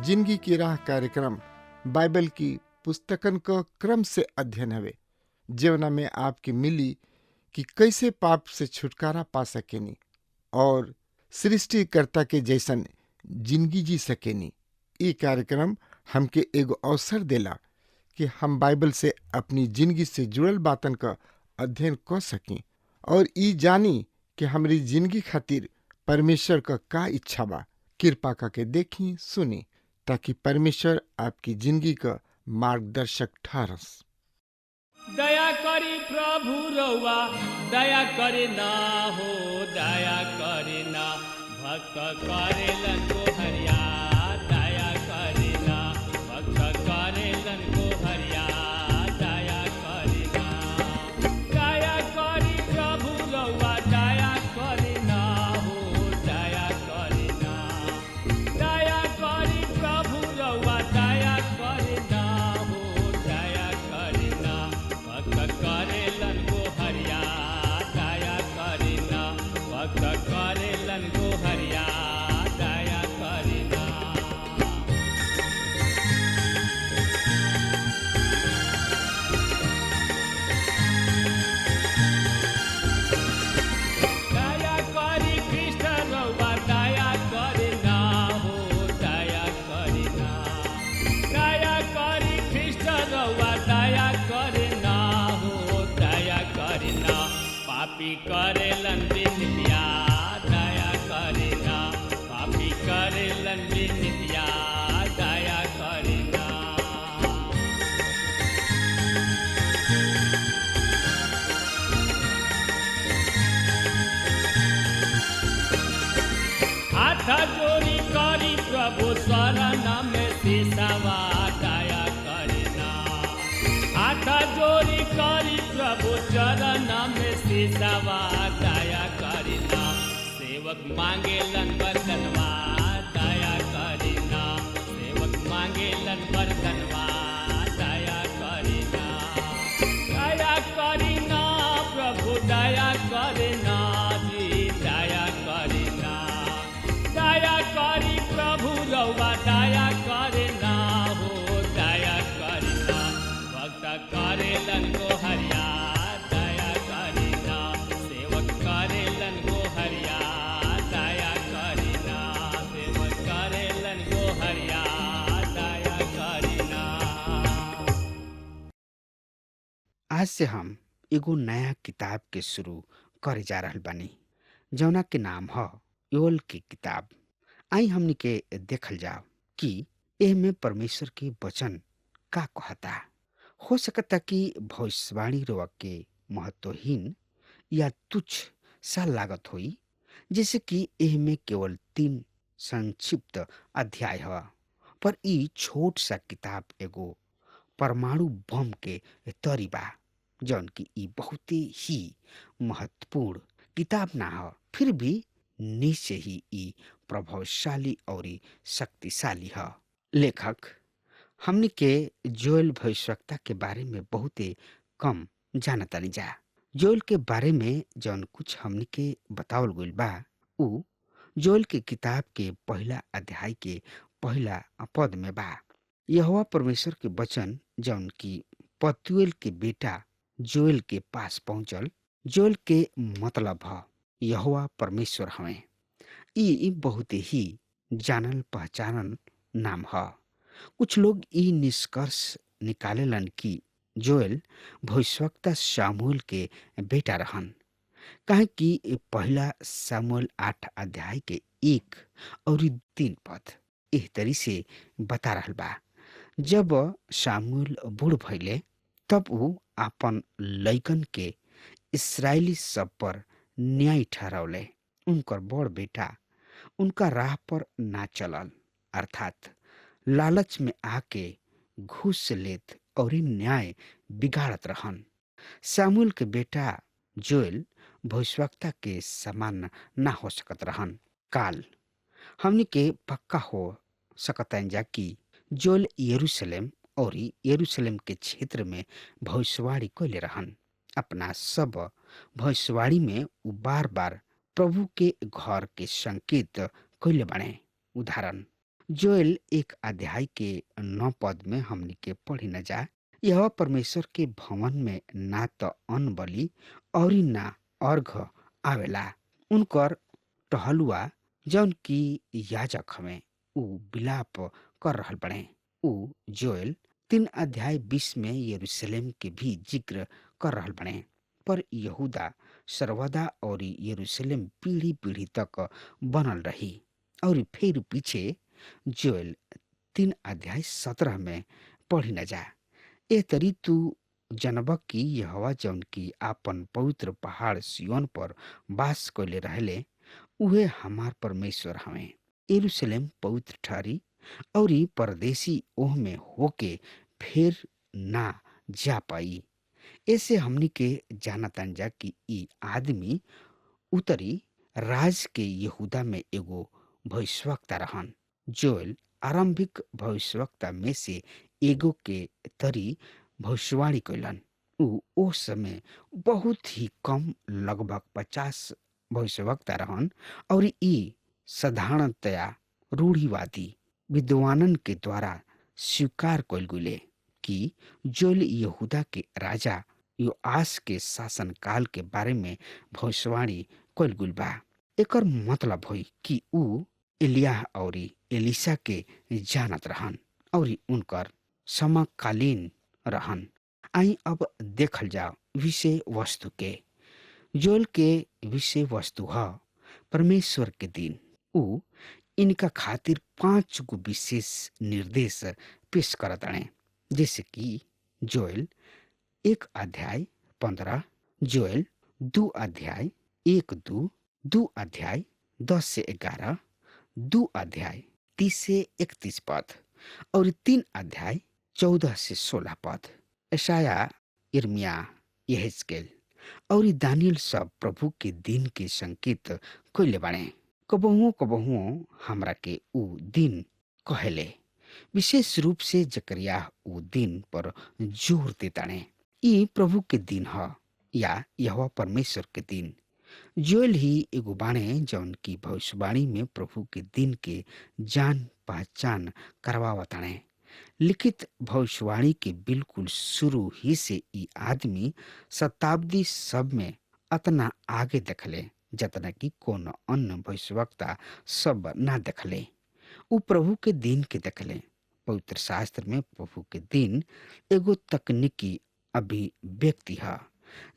जिंदगी की राह कार्यक्रम बाइबल की पुस्तकन का क्रम से अध्ययन हवे, जेवना में आपकी मिली कि कैसे पाप से छुटकारा पा सकेनी और सृष्टिकर्ता के जैसन जिंदगी जी सकेनी। ये कार्यक्रम हमके एगो अवसर देला कि हम बाइबल से अपनी जिंदगी से जुड़ल बातन का अध्ययन कर सकी और ई जानी कि हमारी जिंदगी खातिर परमेश्वर का इच्छा बा। कृपा करके देखी सुनी ताकि परमेश्वर आपकी जिंदगी का मार्गदर्शक ठहरस। दया करी प्रभु रउआ, दया करे ना हो, दया करे ना। भक्त करेलन को हरिया, दया करे ना। भक्त करेलन को हरिया, दया करे ना। दया करी प्रभु रउआ, दया करे ना हो, दया करे ना। दया करी प्रभु रउआ, दया करे ना हो, दया करे ना। भक्त करेलन को हरिया, दया करे ना। भक्त करेलन को हरिया, दया करे ना। दया करी कृष्ण रउआ, दया करे ना हो, दया करे ना। दया करी कृष्ण रउआ, दया करे ना हो, दया करे ना। पापी करेलन बिनतिया, दया करे ना। पापी करेलन बिनतिया, दया करे ना। हाथ जोड़ी करी प्रभु शरण में सिसवा, दया करे ना। हाथ जोड़ी करी प्रभु चरण में सिसवा, दया करे ना। सेवक मांगेलन बरतनवा, दया करे ना। सेवक मांगेलन बरतनवा, दया करे ना। दया करे ना प्रभु, दया करे ना जी, दया करे ना। दया करी प्रभु रउआ, दया करे ना हो, दया करे ना। भक्त करेलन को हरिया, दया करे ना। सेवक करेलन को हरिया, दया करे ना। सेवक करेलन को हरिया, दया करे ना। आज से हम एगो नया किताब के शुरू करे जा रहल बानी, जौना के नाम ह योएल की किताब। आई हमनी के देखल जाओ कि एह में परमेश्वर के वचन का कहता। हो सकता कि भविष्यवाणी रोवा के महत्वहीन या तुच्छ सा लागत होई, जैसे कि एह में केवल 3 संक्षिप्त अध्याय है, पर ई छोट सा किताब एगो परमाणु बम के तरी बा, जौन की ई बहुते ही महत्वपूर्ण किताब ना हो, फिर भी निश्चय ही ई प्रभावशाली और शक्तिशाली है। लेखक हमनी के जोएल भविष्यवक्ता के बारे में बहुते कम जानतानी जा। जोएल के बारे में जौन कुछ हमनी के बतावल गइल बा, उ जोएल के किताब के पहला अध्याय के पहला पद में बा। यहोवा परमेश्वर के वचन जौन की पतुएल के बेटा जोएल के पास पहुंचल। जोएल के मतलब ह यहोवा परमेश्वर हवे। ई बहुत ही जानल पहचानल नाम ह। कुछ लोग ई निष्कर्ष निकालेलन कि जोएल भविष्यवक्ता शामुएल के बेटा रहन, काहे कि पहला शामुएल 8 अध्याय के 1 और 3 पद एह तरी से बता रहल बा। जब शामुएल बूढ़ भइले, तब उ आपन लइकन के इस्राएली सब पर न्याय ठहरावले। उनकर बड़ बेटा उनका राह पर ना चलल, अर्थात लालच में आके घूस लेत और न्याय बिगाड़त रहन। सामुएल के बेटा जोएल भविष्यवक्ता के समान ना हो सकत रहन। काल हमनी के पक्का हो सकतन जा कि जोएल यरूशलेम और यरूशलेम के क्षेत्र में भविष्यवाणी कैले रहन। अपना सब भविष्यवाणी में उ बार बार प्रभु के घर के संकेत कैले बने। उदाहरण जोएल 1 अध्याय के 9 पद में हमनी के पढ़ी न जा, यह परमेश्वर के भवन में ना तो अन्न बलि और ना अर्घ आवेला। उनकर टहलुआ जौन की याजक हमें उ विलाप कर रहल बने। उ जोएल 3 अध्याय 20 में यरूशलेम के भी जिक्र कर रहल बने। पर यहूदा सर्वदा और यरूशलेम पीढ़ी पीढ़ी तक बनल रही। और फिर पीछे जोएल 3 अध्याय 17 में पढ़ी न जा, ए तरी तू जनबक की यहोवा जौन की आपन पवित्र पहाड़ सिय्योन पर वास कैले रहले, उहे हमार परमेश्वर हमें। यरूशलेम पवित्र ठहरी और परदेसी ओह में होके फिर ना जा पाई। ऐसे हमनी के जानतन जा कि ई आदमी उत्तरी राज के यहूदा में एगो भविष्यवक्ता रहन। जोएल आरंभिक भविष्यवक्ता में से एगो के तरी भविष्यवाणी कैलन। ओ समय बहुत ही कम, लगभग 50 भविष्यवक्ता रहन और ई साधारणतया रूढ़िवादी विद्वानन के द्वारा स्वीकार कैल गइले कि जोएल यहूदा के राजा योआस के शासन काल के बारे में भविष्यवाणी कैल गइल बा। एकर मतलब होई कि उ एलियाह और एलिशा के जानत रहन और उनकर समकालीन रहन। आई अब देखल जाओ विषय वस्तु के। जोएल के विषय वस्तु है परमेश्वर के दिन। उ इनका खातिर 5 गो विशेष निर्देश पेश करत आने, जैसे कि जोएल 1 अध्याय 15, जोएल 2 अध्याय 1-2, 2 अध्याय 10 से 11, 2 अध्याय 30 से 31 पद और 3 अध्याय 14 से 16 पद। यशाया, यिर्मयाह, यहेजकेल और दानियल सब प्रभु के दिन के संकेत कैले बाणे। कबहुओ हमरा के उ दिन कहेले। विशेष रूप से जकरिया उ दिन पर जोर देताणे। ई प्रभु के दिन ह या यहोवा परमेश्वर के दिन। जोएल ही एगो बाणे जौन की भविष्यवाणी में प्रभु के दिन के जान पहचान करवावताणे। लिखित भविष्यवाणी के बिल्कुल शुरू ही से ई आदमी शताब्दी सब में अतना आगे देखले जतना कि कोनो अन्य भविष्यवक्ता सब ना देखले। उ प्रभु के दिन के देखले। पवित्र शास्त्र में प्रभु के दिन एगो तकनीकी अभिव्यक्ति है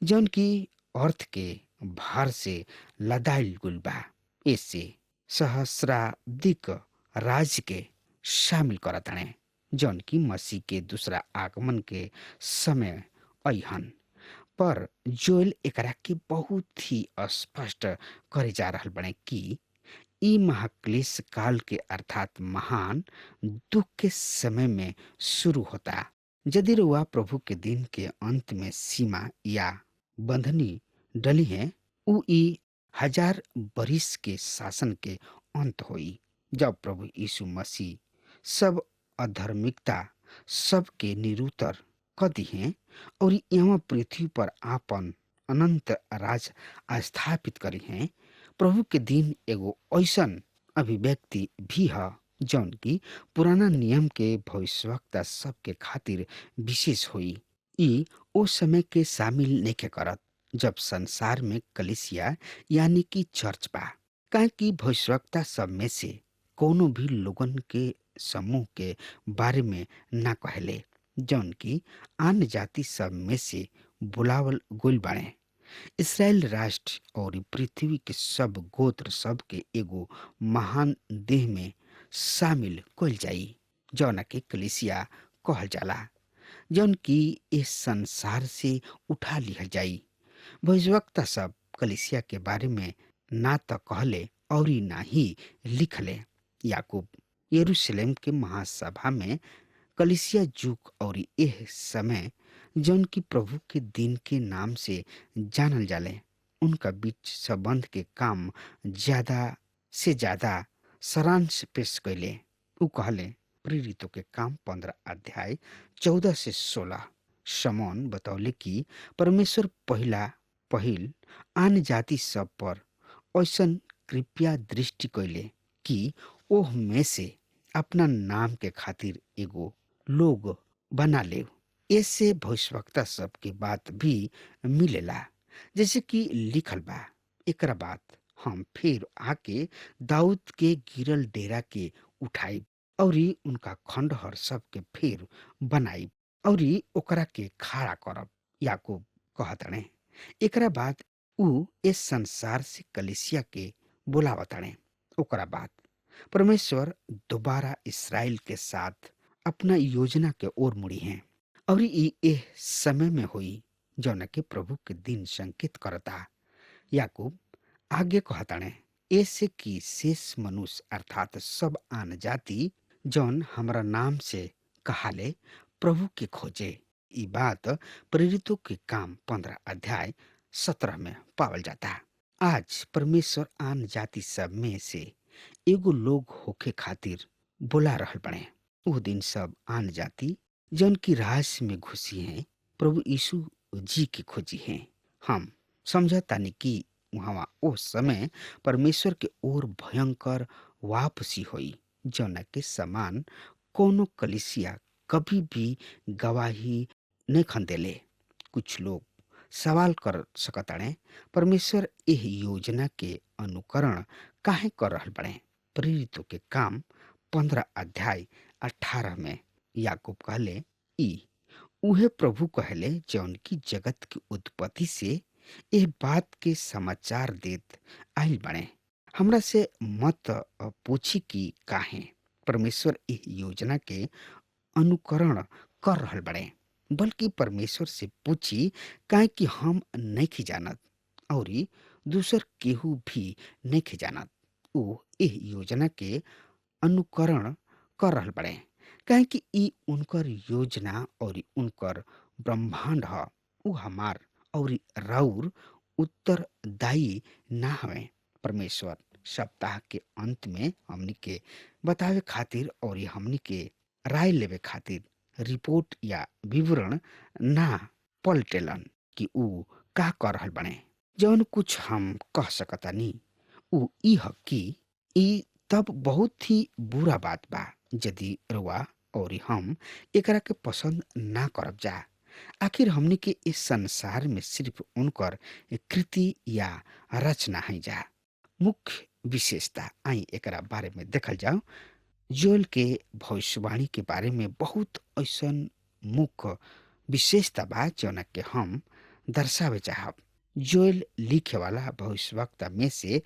जौन की अर्थ के भार से लदाइल गुल बा। इससे सहस्राब्दिक राज के शामिल करताणे जौन की मसीह के दूसरा आगमन के समय अइहन। पर जोएल एकरा के बहुत ही स्पष्ट करे जा रहल बने कि ई महाक्लेश काल के अर्थात महान दुख के समय में शुरू होता। यदि रुआ प्रभु के दिन के अंत में सीमा या बंधनी डली है, उ ई 1000 बरिस के शासन के अंत होई, जब प्रभु यीशु मसीह सब अधर्मिकता सब के निरुतर क दिहे और यहाँ पृथ्वी पर आपन अनंत राज स्थापित करी हैं। प्रभु के दिन एगो ऐसन अभिव्यक्ति भी है जौन की पुराना नियम के भविष्यवक्ता सब के खातिर विशेष हुई। ई ओ समय के शामिल नहीं करत जब संसार में कलीसिया यानी कि चर्च बा, काहे कि भविष्यवक्ता सब में से कोनो भी लोगन के समूह के बारे में ना कहले जौन की अन्य जाति सब में से बुलावल गोल बाणे। इसराइल राष्ट्र और पृथ्वी के सब गोत्र सब के एगो महान देह में शामिल कइल जाई जौन के कलीसिया कहल जाला, जौन की इस संसार से उठा लिया जाई। भविष्यवक्ता सब कलीसिया के बारे में ना तो कहले और ना ही लिखले। याकूब यरूशलेम के महासभा में कलिसिया जुग और एह समय जौन की प्रभु के दिन के नाम से जानल जाले उनका बीच संबंध के काम ज्यादा से ज्यादा सारांश पेश कैले। उ कहले प्रेरितों के काम 15 अध्याय 14 से 16। शमौन बतौले कि परमेश्वर पहिल आन जाति सब पर ऐसन कृपया दृष्टि कैले कि ओह में से अपना नाम के खातिर एगो लोग बना ले। ऐसे भविष्यवक्ता सब के बात भी मिलेला, जैसे कि लिखल बा, एकरा बाद हम फिर आके दाऊद के गिरल डेरा के उठाई और उनका खंडहर सब के फिर बनाई और ओकरा के खड़ा करब। याकूब कहतणे एकरा बाद उ इस संसार से कलिसिया के बुलावतणे। ओकरा बाद परमेश्वर दोबारा इसराइल के साथ अपना योजना के ओर मुड़ी हैं और एह समय में हुई जौन के प्रभु के दिन संकेत करता। याकूब आगे कहताणे ऐसे कि शेष मनुष्य अर्थात सब आन जाति जौन हमरा नाम से कहाले प्रभु के खोजे। ई बात प्रेरितों के काम 15 अध्याय 17 में पावल जाता। आज परमेश्वर आन जाति सब में से एगो लोग होके खातिर बुला रहल बने। वो दिन सब आन जाति जौन की राज में घुसी हैं प्रभु यीशु जी की खोजी हैं। हम समझतानी कि वहाँ उस समय परमेश्वर के ओर भयंकर वापसी हुई जौना के समान कोनो कलिसिया कभी भी गवाही नहीं खंदेले। कुछ लोग सवाल कर सकताणे परमेश्वर एह योजना के अनुकरण काहे कर रहल बने। प्रेरितों के काम 15 अध्याय 18 में याकूब कहले ई उहे प्रभु कहले जौन की जगत की उत्पत्ति से एह बात के समाचार देत आइल बने। हमरा से मत पूछी कि काहे परमेश्वर एह योजना के अनुकरण कर रहल बने, बल्कि परमेश्वर से पूछी काहे कि हम नहीं जानत और दूसर केहू भी नहीं जानत। वो एह योजना के अनुकरण कर रहल बड़े काहे कि ई उनकर योजना और उनकर ब्रह्मांड ह। उ हमार और राउर उत्तरदायी ना हवे। परमेश्वर सप्ताह के अंत में हमनी के बतावे खातिर और हमनी के राय लेवे खातिर रिपोर्ट या विवरण ना पलटेलन कि उ का कर रहल बने। जौन कुछ हम कह सकतानी उ ई ह कि ई तब बहुत ही बुरा बात बा यदि रुआ और हम एकरा के पसंद ना करब जा। आखिर हमनी के इस संसार में सिर्फ उनकर कृति या रचना है जा। मुख्य विशेषता आई एकरा बारे में देखल जाओ। जोएल के भविष्यवाणी के बारे में बहुत ऐसन मुख्य विशेषता बा जौना के हम दर्शावे चाहब। जोएल लिखे वाला भविष्यवक्ता में से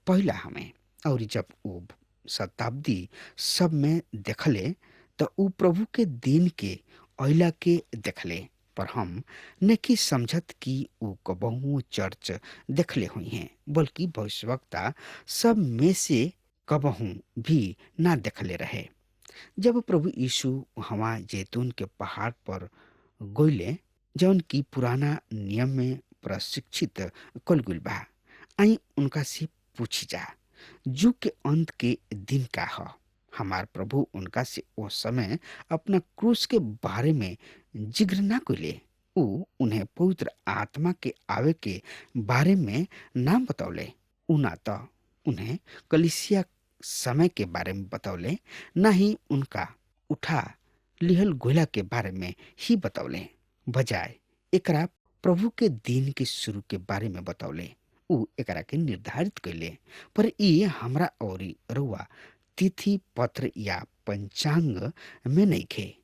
पहला हमें और जब वो शताब्दी सब में देखले तो उ प्रभु के दिन के अइला के देखले, पर हम नहीं समझत कि उ कबहू चर्च देखले हुई हैं, बल्कि भविष्यवक्ता सब में से कबहू भी ना देखले रहे। जब प्रभु यीशु वहाँ जैतून के पहाड़ पर गोइले जौन की पुराना नियम में प्रशिक्षित कल गुल बा, आई उनका से पूछी जा जुग के अंत के दिन का ह। हमार प्रभु उनका से वो समय अपना क्रूस के बारे में जिक्र ना कइले। उ उन्हें पवित्र आत्मा के आवे के बारे में नाम बतौले। उना तो उन्हें कलिसिया समय के बारे में बतौले, ना ही उनका उठा लिहल गोला के बारे में ही बतौले। बजाय एकरा प्रभु के दिन के शुरू के बारे में बतौले। उ एकरा के निर्धारित कैले, पर ई हमरा और रुआ तिथि पत्र या पंचांग में नहीं खे।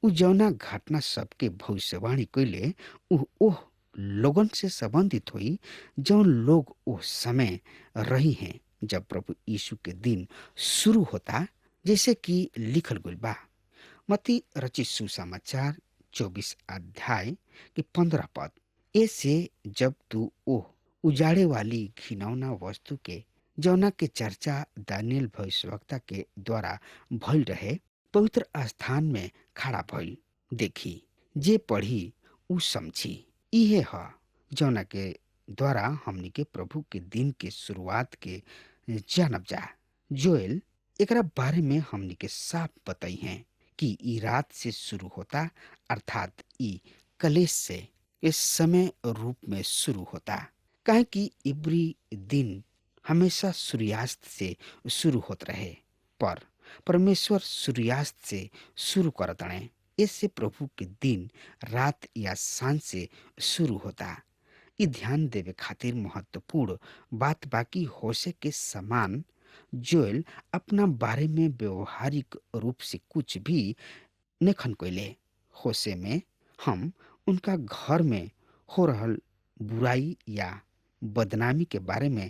उ जौना घटना सबके भविष्यवाणी कैले उ ओह लोगन से संबंधित हुई जौन लोग उस समय रही हैं जब प्रभु यीशु के दिन शुरू होता, जैसे कि लिखल गइल बा मत्ती रचित सुसमाचार 24 अध्याय के 15 पद। ऐसे जब तू ओह उजाड़े वाली घिनौना वस्तु के जौना के चर्चा दानियल भविष्यवक्ता के द्वारा भइल रहे पवित्र स्थान में खड़ा भइल देखी। जे पढ़ी उ समझी। इहे ह जौना के द्वारा हमनी के प्रभु के दिन के शुरुआत के जानब जा। जोएल एकरा बारे में हमनी के साफ बताई हैं कि ई रात से शुरू होता, अर्थात ई कलेश से इस समय रूप में शुरू होता। काहे कि इब्री दिन हमेशा सूर्यास्त से शुरू होत रहे, पर परमेश्वर सूर्यास्त से शुरू करत रहे। इससे प्रभु के दिन रात या सांझ से शुरू होता। ई ध्यान देवे खातिर महत्वपूर्ण बात बाकी होशे के समान जोएल अपना बारे में व्यवहारिक रूप से कुछ भी नेखन कोइले। होशे में हम उनका घर में हो रहल बुराई या बदनामी के बारे में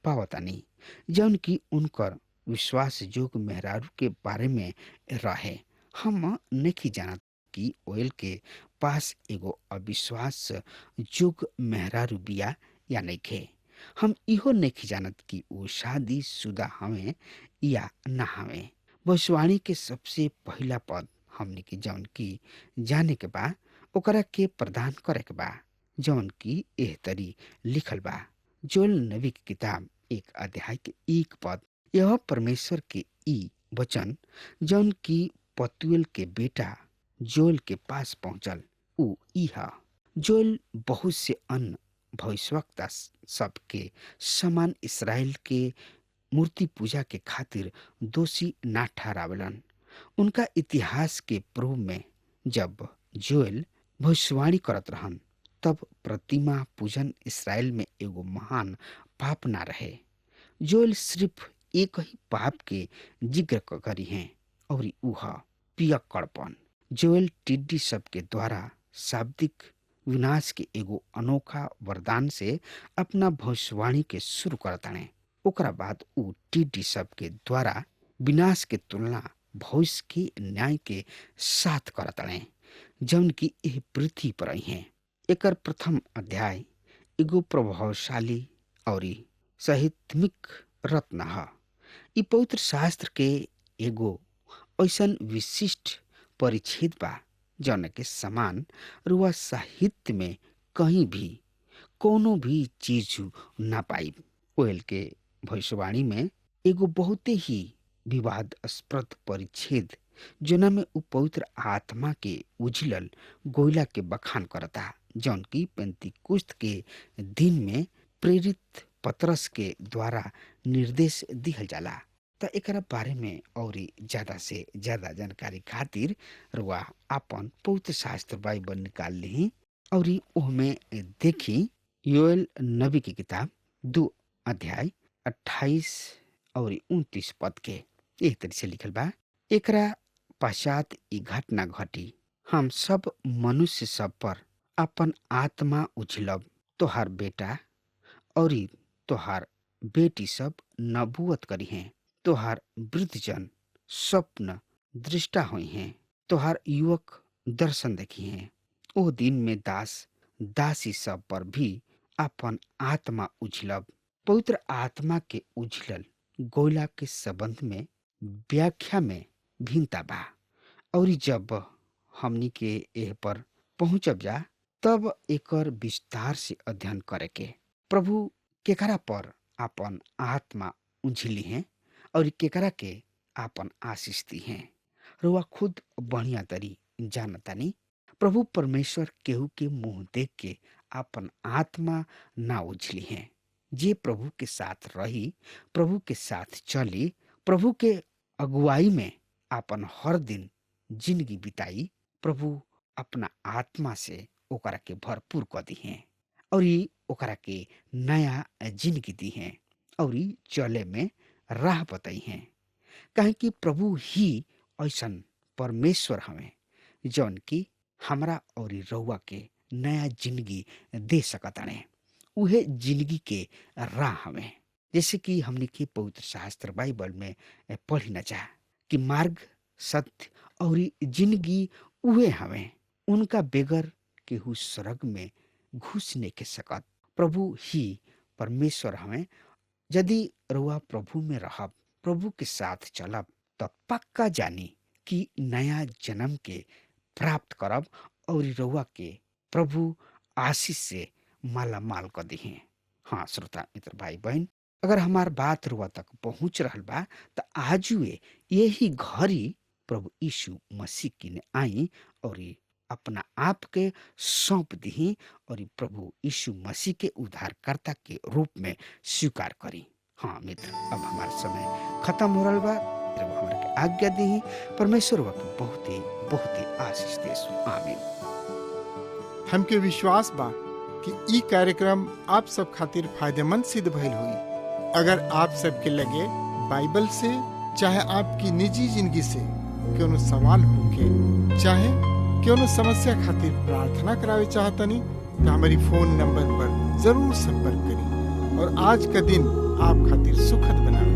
पावतानी, जौन की उनकर विश्वास जोग मेहरारू के बारे में रहे। हम नहीं जानत कि ओयल के पास एगो अविश्वास जोग मेहरारू बिया या नइखे। हम इहो नहीं जानत कि वो शादी शुदा हवे या ना हवे। भविष्यवाणी के सबसे पहला पद हमने के जौन की जाने के बा ओकरा के प्रदान करे के बा, जौन की एह तरी लिखल बा। जोएल नबी की किताब 1 अध्याय के 1 पद। यह परमेश्वर के ई वचन जौन की पतुएल के बेटा जोएल के पास पहुंचल उ ई हा। जोएल बहुत से अन्य भविष्यवक्ता सबके समान इसराइल के मूर्ति पूजा के खातिर दोषी ना ठहरावलन। उनका इतिहास के पूर्व में जब जोएल भविष्यवाणी करत रहन तब प्रतिमा पूजन इसराइल में एगो महान पाप ना रहे। जोएल सिर्फ एक ही पाप के जिक्र करी हैं और उह पियक्कड़पन। जोएल टिड्डी सब के द्वारा शाब्दिक विनाश के एगो अनोखा वरदान से अपना भविष्यवाणी के शुरू करताने। ओकरा बाद उ टिड्डी सब के द्वारा विनाश के तुलना भविष्य के न्याय के साथ करताने, जौन की एह पृथ्वी पर आई हैं। एकर प्रथम अध्याय एगो प्रभावशाली और साहित्यिक रत्न ह। ई पवित्र शास्त्र के एगो ऐसन विशिष्ट परिच्छेद बा जौन के समान रुआ साहित्य में कहीं भी कोनो भी चीज ना पाई। ओएल के भविष्यवाणी में एगो बहुते ही विवादास्पद परिच्छेद जोना में उ पवित्र आत्मा के उजलल गोइला के बखान करता, जौन की पेंतीकुस्त के दिन में प्रेरित पतरस के द्वारा निर्देश दिहल जाला। त एकरा बारे में और ज्यादा से ज्यादा जानकारी खातिर रुआ आपन पवित्र शास्त्र बाइबल निकाल ली और ओहमे देखी योएल नबी की किताब 2 अध्याय 28 और 29 पद के एक तरह से लिखल बा। एकरा पश्चात ई घटना घटी, हम सब मनुष्य सब पर अपन आत्मा उछलब। तोहार बेटा और तोहार बेटी सब नबूवत करी हैं। तोहार वृद्धजन स्वप्न दृष्टा हुई हैं। तोहार युवक दर्शन देखी हैं। ओ दिन में दास दासी सब पर भी अपन आत्मा उछलब। पवित्र आत्मा के उछलल गोइला के संबंध में व्याख्या में भिन्नता बा और जब हमनी के एह पर पहुंचब जा तब एकर विस्तार से अध्ययन करे के। प्रभु केकरा पर अपन आत्मा उझिली हैं और केकरा के आपन आशीष दी हैं। रुआ खुद बढ़िया तरी जानतानी प्रभु परमेश्वर केहू के मुंह देख के आपन आत्मा ना उझली हैं। जे प्रभु के साथ रही, प्रभु के साथ चली, प्रभु के अगुवाई में आपन हर दिन जिंदगी बिताई, प्रभु अपना आत्मा से ओकरा के भरपूर कर दी हैं और ओकरा के नया जिंदगी दी हैं और चले में राह बताई हैं। काहे कि प्रभु ही ऐसन परमेश्वर हमें जौन की हमरा और रउआ के नया जिंदगी दे सकताने। उहे जिंदगी के राह हमें, जैसे कि हमने के पवित्र शास्त्र बाइबल में पढ़ी न चाह कि मार्ग सत्य और जिंदगी उहे हमें। उनका बेगर केहू स्वर्ग में घुस नहीं के सकत। प्रभु ही परमेश्वर हमें यदि रउआ प्रभु में रहब, प्रभु के साथ चलब, तो पक्का जानी कि नया जन्म के प्राप्त करब और रउआ के प्रभु आशीष से माला माल कर दिहे। हाँ श्रोता मित्र भाई बहन, अगर हमार बात रुआ तक पहुंच रहल बा तो आजुए यही घड़ी प्रभु यीशु मसीह की ने आई और अपना आप के सौंप दी और प्रभु यीशु मसीह के उद्धारकर्ता के रूप में स्वीकार करी। हाँ मित्र, अब हमारा समय खत्म हो रहा बा, हमारे के आज्ञा दी। परमेश्वर वक्त बहुत ही आशीष देस। आमीन। हमके विश्वास बा कि ई कार्यक्रम आप सब खातिर फायदेमंद सिद्ध भइल हुई। अगर आप सबके लगे बाइबल से चाहे आपकी निजी जिंदगी से कोनो सवाल होके चाहे कोनो समस्या खातिर प्रार्थना करावे चाहतनी तो हमारी फोन नंबर पर जरूर संपर्क करी और आज का दिन आप खातिर सुखद बनावे।